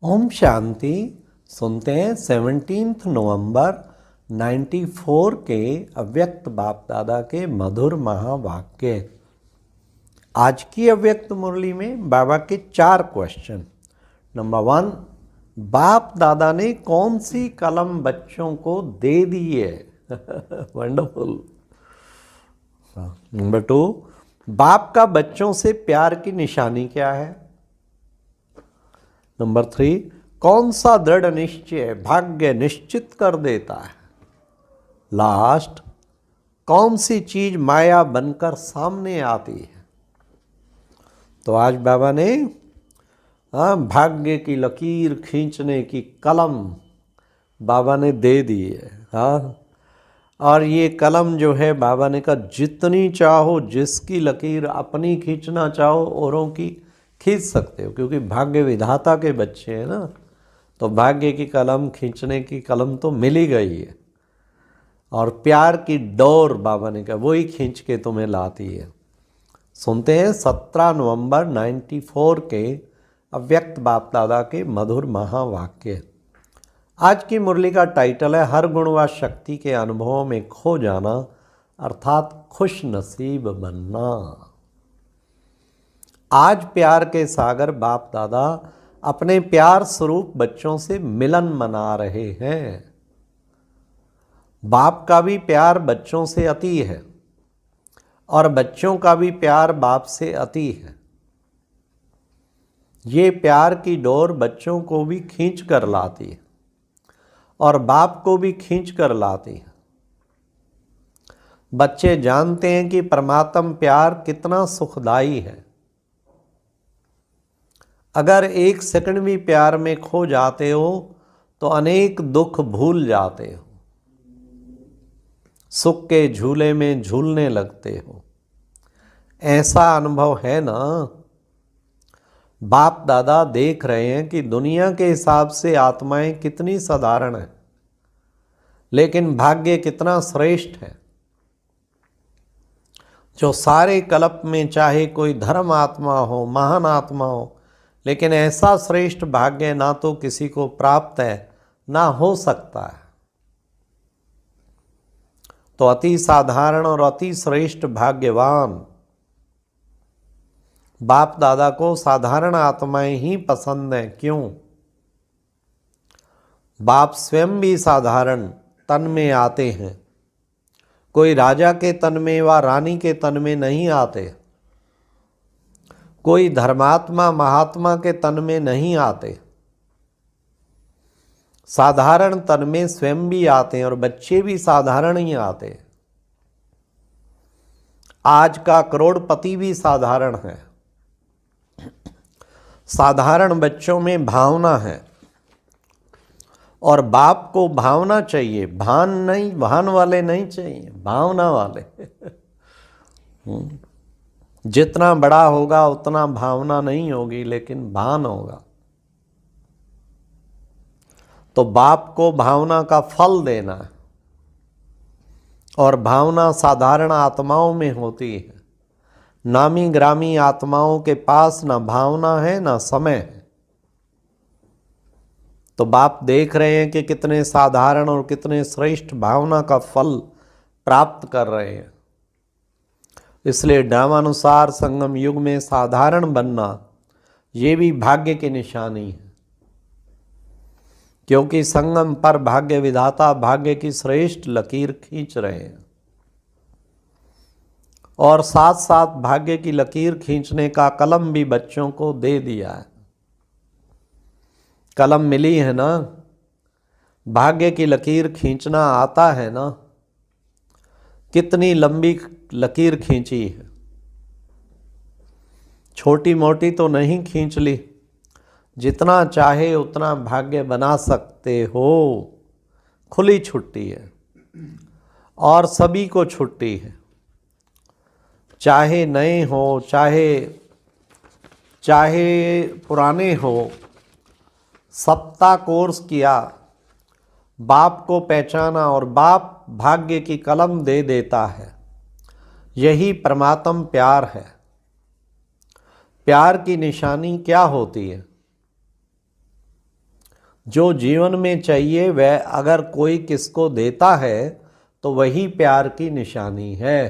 ओम शांति। सुनते हैं 17 नवंबर 94 के अव्यक्त बाप दादा के मधुर महावाक्य। आज की अव्यक्त मुरली में बाबा के 4 क्वेश्चन। नंबर 1, बाप दादा ने कौन सी कलम बच्चों को दे दी है? वंडरफुल। नंबर 2, बाप का बच्चों से प्यार की निशानी क्या है? नंबर 3, कौन सा दृढ़ निश्चय भाग्य निश्चित कर देता है? लास्ट, कौन सी चीज माया बनकर सामने आती है? तो आज बाबा ने भाग्य की लकीर खींचने की कलम बाबा ने दे दी है। और ये कलम जो है बाबा ने कहा जितनी चाहो, जिसकी लकीर अपनी खींचना चाहो औरों की खींच सकते हो, क्योंकि भाग्य विधाता के बच्चे हैं ना। तो भाग्य की कलम खींचने की कलम तो मिल ही गई है, और प्यार की डोर बाबा ने कहा वही खींच के तुम्हें लाती है। सुनते हैं 17 नवंबर 94 के अव्यक्त बाप दादा के मधुर महावाक्य। आज की मुरली का टाइटल है हर गुण व शक्ति के अनुभवों में खो जाना, अर्थात खुश नसीब बनना। आज प्यार के सागर बाप दादा अपने प्यार स्वरूप बच्चों से मिलन मना रहे हैं। बाप का भी प्यार बच्चों से अति है और बच्चों का भी प्यार बाप से अति है। ये प्यार की डोर बच्चों को भी खींच कर लाती है और बाप को भी खींच कर लाती है। बच्चे जानते हैं कि परमात्म प्यार कितना सुखदाई है। अगर एक सेकंड भी प्यार में खो जाते हो तो अनेक दुख भूल जाते हो, सुख के झूले में झूलने लगते हो। ऐसा अनुभव है ना। बाप दादा देख रहे हैं कि दुनिया के हिसाब से आत्माएं कितनी साधारण है, लेकिन भाग्य कितना श्रेष्ठ है। जो सारे कल्प में चाहे कोई धर्म आत्मा हो, महान आत्मा हो, लेकिन ऐसा श्रेष्ठ भाग्य ना तो किसी को प्राप्त है ना हो सकता है। तो अति साधारण और अति श्रेष्ठ भाग्यवान बाप दादा को साधारण आत्माएं ही पसंद हैं। क्यों? बाप स्वयं भी साधारण तन में आते हैं। कोई राजा के तन में व रानी के तन में नहीं आते, कोई धर्मात्मा महात्मा के तन में नहीं आते। साधारण तन में स्वयं भी आते हैं और बच्चे भी साधारण ही आते हैं। आज का करोड़पति भी साधारण है। साधारण बच्चों में भावना है और बाप को भावना चाहिए। भान नहीं, भान वाले नहीं चाहिए, भावना वाले। जितना बड़ा होगा उतना भावना नहीं होगी, लेकिन भान होगा। तो बाप को भावना का फल देना है, और भावना साधारण आत्माओं में होती है। नामी ग्रामी आत्माओं के पास ना भावना है ना समय है। तो बाप देख रहे हैं कि कितने साधारण और कितने श्रेष्ठ भावना का फल प्राप्त कर रहे हैं। इसलिए नामानुसार संगम युग में साधारण बनना ये भी भाग्य की निशानी है, क्योंकि संगम पर भाग्य विधाता भाग्य की श्रेष्ठ लकीर खींच रहे हैं। और साथ साथ भाग्य की लकीर खींचने का कलम भी बच्चों को दे दिया है। कलम मिली है ना, भाग्य की लकीर खींचना आता है ना। कितनी लंबी लकीर खींची है, छोटी मोटी तो नहीं खींच ली। जितना चाहे उतना भाग्य बना सकते हो। खुली छुट्टी है और सभी को छुट्टी है, चाहे नए हो चाहे पुराने हो। सप्ताह कोर्स किया, बाप को पहचाना और बाप भाग्य की कलम दे देता है। यही परमात्म प्यार है। प्यार की निशानी क्या होती है? जो जीवन में चाहिए वह अगर कोई किसको देता है तो वही प्यार की निशानी है।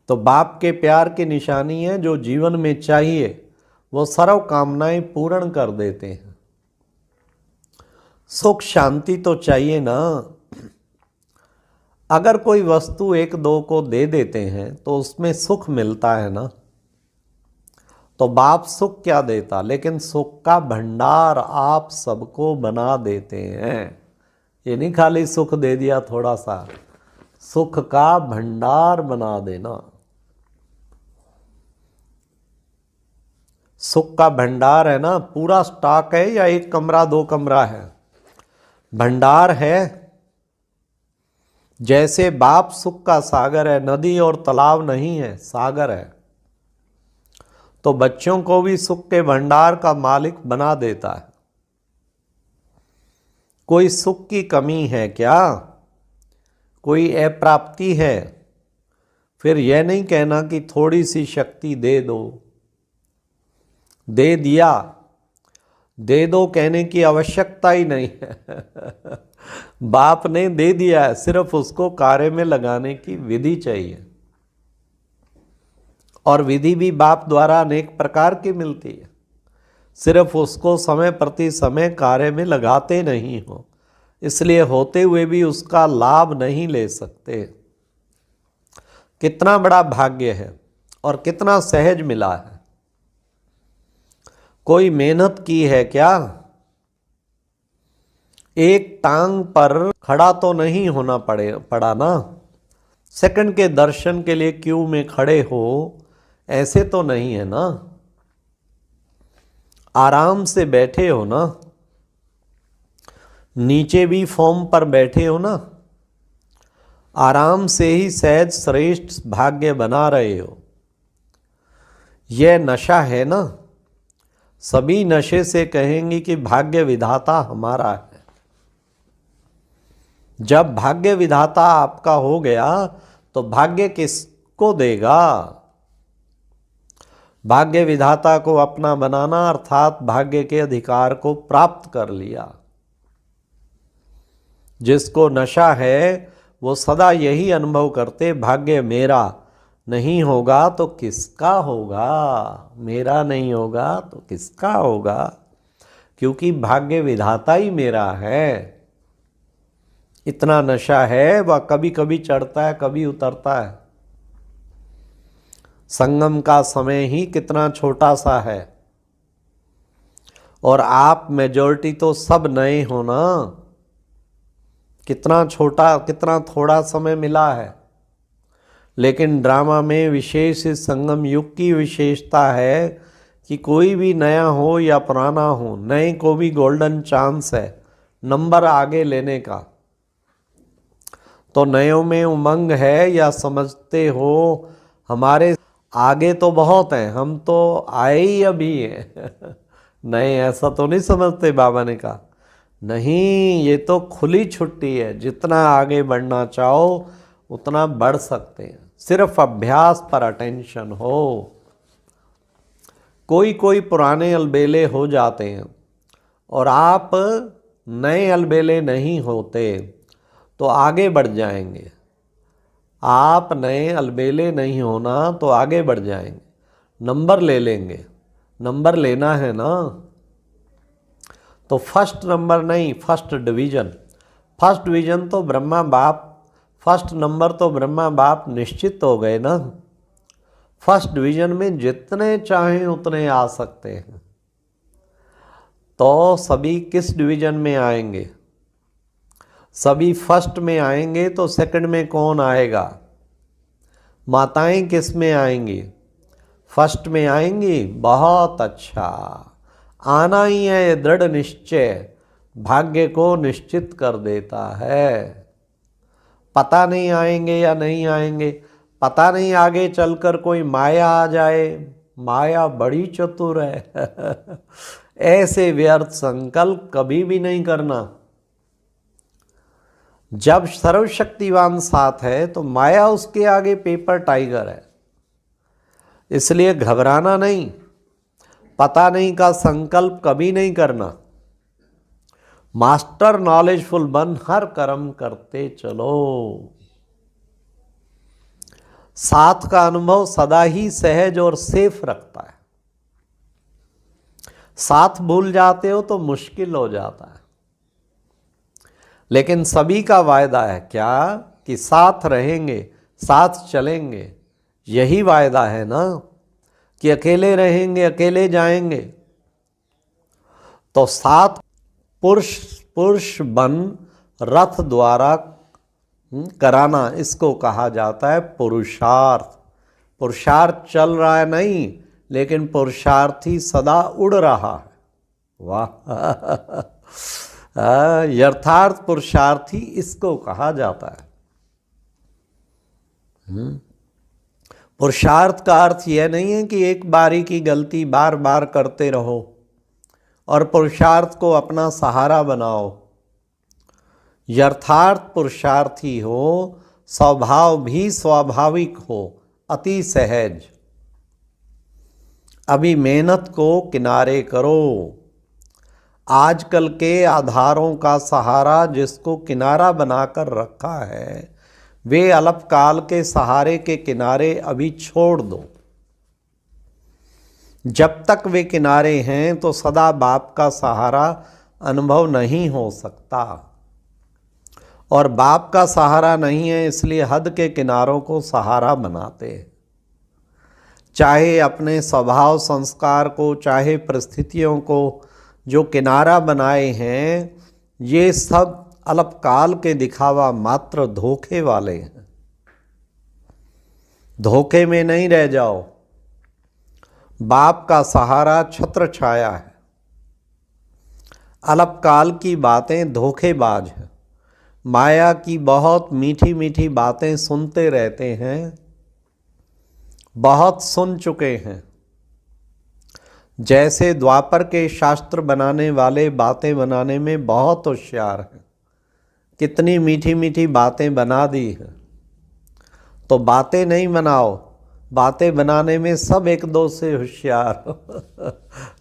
तो बाप के प्यार की निशानी है, जो जीवन में चाहिए वो सर्व कामनाएं पूर्ण कर देते हैं। सुख शांति तो चाहिए ना। अगर कोई वस्तु एक दो को दे देते हैं तो उसमें सुख मिलता है ना। तो बाप सुख क्या देता, लेकिन सुख का भंडार आप सबको बना देते हैं। ये नहीं खाली सुख दे दिया थोड़ा सा, सुख का भंडार बना देना। सुख का भंडार है ना, पूरा स्टॉक है या एक कमरा दो कमरा है? भंडार है। जैसे बाप सुख का सागर है, नदी और तालाब नहीं है, सागर है, तो बच्चों को भी सुख के भंडार का मालिक बना देता है। कोई सुख की कमी है क्या? कोई अप्राप्ति है? फिर यह नहीं कहना कि थोड़ी सी शक्ति दे दो, दे दिया, दे दो कहने की आवश्यकता ही नहीं है। बाप ने दे दिया है, सिर्फ उसको कार्य में लगाने की विधि चाहिए। और विधि भी बाप द्वारा अनेक प्रकार की मिलती है, सिर्फ उसको समय प्रति समय कार्य में लगाते नहीं हो, इसलिए होते हुए भी उसका लाभ नहीं ले सकते। कितना बड़ा भाग्य है और कितना सहज मिला है। कोई मेहनत की है क्या? एक टांग पर खड़ा तो नहीं होना पड़ा ना। सेकंड के दर्शन के लिए क्यू में खड़े हो, ऐसे तो नहीं है ना। आराम से बैठे हो ना, नीचे भी फॉर्म पर बैठे हो ना, आराम से ही सहज श्रेष्ठ भाग्य बना रहे हो। यह नशा है ना। सभी नशे से कहेंगे कि भाग्य विधाता हमारा है। जब भाग्य विधाता आपका हो गया तो भाग्य किसको देगा? भाग्य विधाता को अपना बनाना अर्थात भाग्य के अधिकार को प्राप्त कर लिया। जिसको नशा है वो सदा यही अनुभव करते, भाग्य मेरा नहीं होगा तो किसका होगा, मेरा नहीं होगा तो किसका होगा, क्योंकि भाग्य विधाता ही मेरा है। इतना नशा है, वह कभी कभी चढ़ता है कभी उतरता है। संगम का समय ही कितना छोटा सा है, और आप मेजॉरिटी तो सब नए हो ना। कितना छोटा, कितना थोड़ा समय मिला है, लेकिन ड्रामा में विशेष संगम युग की विशेषता है कि कोई भी नया हो या पुराना हो, नए को भी गोल्डन चांस है नंबर आगे लेने का। तो नयों में उमंग है या समझते हो हमारे आगे तो बहुत हैं, हम तो आए ही अभी हैं। नहीं, ऐसा तो नहीं समझते। बाबा ने कहा नहीं, ये तो खुली छुट्टी है, जितना आगे बढ़ना चाहो उतना बढ़ सकते हैं, सिर्फ अभ्यास पर अटेंशन हो। कोई कोई पुराने अलबेले हो जाते हैं और आप नए अलबेले नहीं होते तो आगे बढ़ जाएंगे। आप नए अलबेले नहीं होना तो आगे बढ़ जाएंगे, नंबर ले लेंगे। नंबर लेना है ना, तो फर्स्ट नंबर नहीं, फर्स्ट डिवीज़न। फर्स्ट डिवीज़न तो ब्रह्मा बाप, फर्स्ट नंबर तो ब्रह्मा बाप निश्चित हो गए ना। फर्स्ट डिवीज़न में जितने चाहें उतने आ सकते हैं। तो सभी किस डिवीज़न में आएंगे? सभी फर्स्ट में आएंगे तो सेकंड में कौन आएगा? माताएं किस में आएंगी? फर्स्ट में आएंगी। बहुत अच्छा, आना ही है ये दृढ़ निश्चय भाग्य को निश्चित कर देता है। पता नहीं आएंगे या नहीं आएंगे, पता नहीं, आगे चलकर कोई माया आ जाए। माया बड़ी चतुर है। ऐसे व्यर्थ संकल्प कभी भी नहीं करना। जब सर्वशक्तिवान साथ है तो माया उसके आगे पेपर टाइगर है। इसलिए घबराना नहीं, पता नहीं का संकल्प कभी नहीं करना। मास्टर नॉलेजफुल बन हर कर्म करते चलो। साथ का अनुभव सदा ही सहज और सेफ रखता है। साथ भूल जाते हो तो मुश्किल हो जाता है। लेकिन सभी का वायदा है क्या कि साथ रहेंगे, साथ चलेंगे। यही वायदा है ना कि अकेले रहेंगे, अकेले जाएंगे। तो साथ पुरुष बन रथ द्वारा कराना, इसको कहा जाता है पुरुषार्थ। पुरुषार्थ चल रहा है नहीं, लेकिन पुरुषार्थी सदा उड़ रहा है। वाह! यथार्थ पुरुषार्थी इसको कहा जाता है। पुरुषार्थ का अर्थ यह नहीं है कि एक बारी की गलती बार बार करते रहो और पुरुषार्थ को अपना सहारा बनाओ। यथार्थ पुरुषार्थी हो, स्वभाव भी स्वाभाविक हो, अति सहज। अभी मेहनत को किनारे करो। आजकल के आधारों का सहारा जिसको किनारा बनाकर रखा है, वे अल्पकाल के सहारे के किनारे अभी छोड़ दो। जब तक वे किनारे हैं तो सदा बाप का सहारा अनुभव नहीं हो सकता। और बाप का सहारा नहीं है, इसलिए हद के किनारों को सहारा बनाते हैं। चाहे अपने स्वभाव संस्कार को, चाहे परिस्थितियों को जो किनारा बनाए हैं, ये सब अल्पकाल के दिखावा मात्र धोखे वाले हैं। धोखे में नहीं रह जाओ। बाप का सहारा छत्र छाया है। अल्पकाल की बातें धोखेबाज हैं। माया की बहुत मीठी मीठी बातें सुनते रहते हैं, बहुत सुन चुके हैं। जैसे द्वापर के शास्त्र बनाने वाले बातें बनाने में बहुत होशियार हैं, कितनी मीठी मीठी बातें बना दी हैं। तो बातें नहीं बनाओ, बातें बनाने में सब एक दो से होशियार।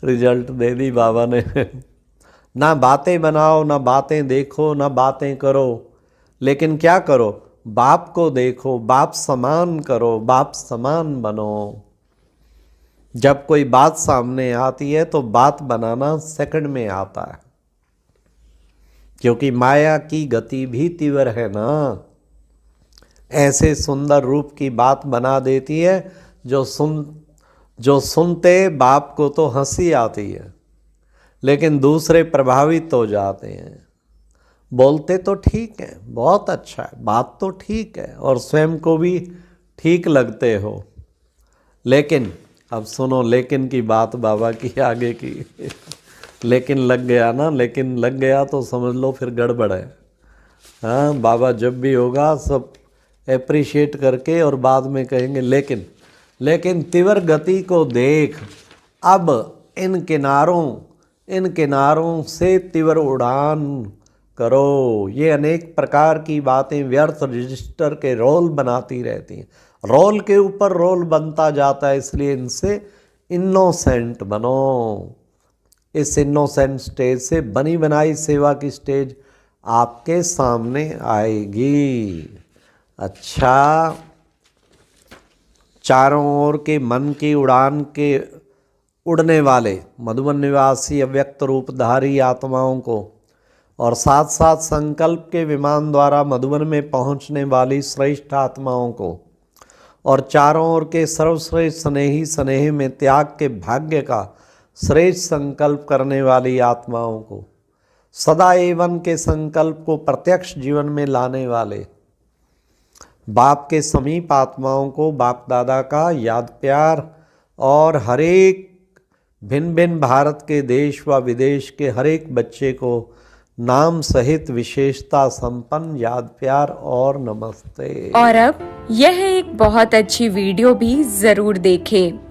रिजल्ट दे दी बाबा ने। ना बातें बनाओ, ना बातें देखो, ना बातें करो, लेकिन क्या करो? बाप को देखो, बाप समान करो, बाप समान बनो। जब कोई बात सामने आती है तो बात बनाना सेकंड में आता है, क्योंकि माया की गति भी तीव्र है ना। ऐसे सुंदर रूप की बात बना देती है जो सुनते बाप को तो हंसी आती है, लेकिन दूसरे प्रभावित हो जाते हैं। बोलते तो ठीक है, बहुत अच्छा है, बात तो ठीक है, और स्वयं को भी ठीक लगते हो, लेकिन अब सुनो लेकिन की बात बाबा की आगे की। लेकिन लग गया ना, लेकिन लग गया तो समझ लो फिर गड़बड़ है। हाँ, बाबा जब भी होगा सब एप्रिशिएट करके और बाद में कहेंगे लेकिन तीव्र गति को देख। अब इन किनारों से तीव्र उड़ान करो। ये अनेक प्रकार की बातें व्यर्थ रजिस्टर के रोल बनाती रहती हैं। रोल के ऊपर रोल बनता जाता है, इसलिए इनसे इनोसेंट बनो। इस इनोसेंट स्टेज से बनी बनाई सेवा की स्टेज आपके सामने आएगी। अच्छा, चारों ओर के मन की उड़ान के उड़ने वाले मधुबन निवासी अव्यक्त रूपधारी आत्माओं को और साथ साथ संकल्प के विमान द्वारा मधुबन में पहुंचने वाली श्रेष्ठ आत्माओं को और चारों ओर के सर्वश्रेष्ठ स्नेह में त्याग के भाग्य का श्रेष्ठ संकल्प करने वाली आत्माओं को, सदा एवं के संकल्प को प्रत्यक्ष जीवन में लाने वाले बाप के समीप आत्माओं को बाप दादा का याद प्यार और हरेक भिन्न भिन्न भारत के देश व विदेश के हरेक बच्चे को नाम सहित विशेषता संपन्न याद प्यार और नमस्ते। और अब यह एक बहुत अच्छी वीडियो भी जरूर देखें।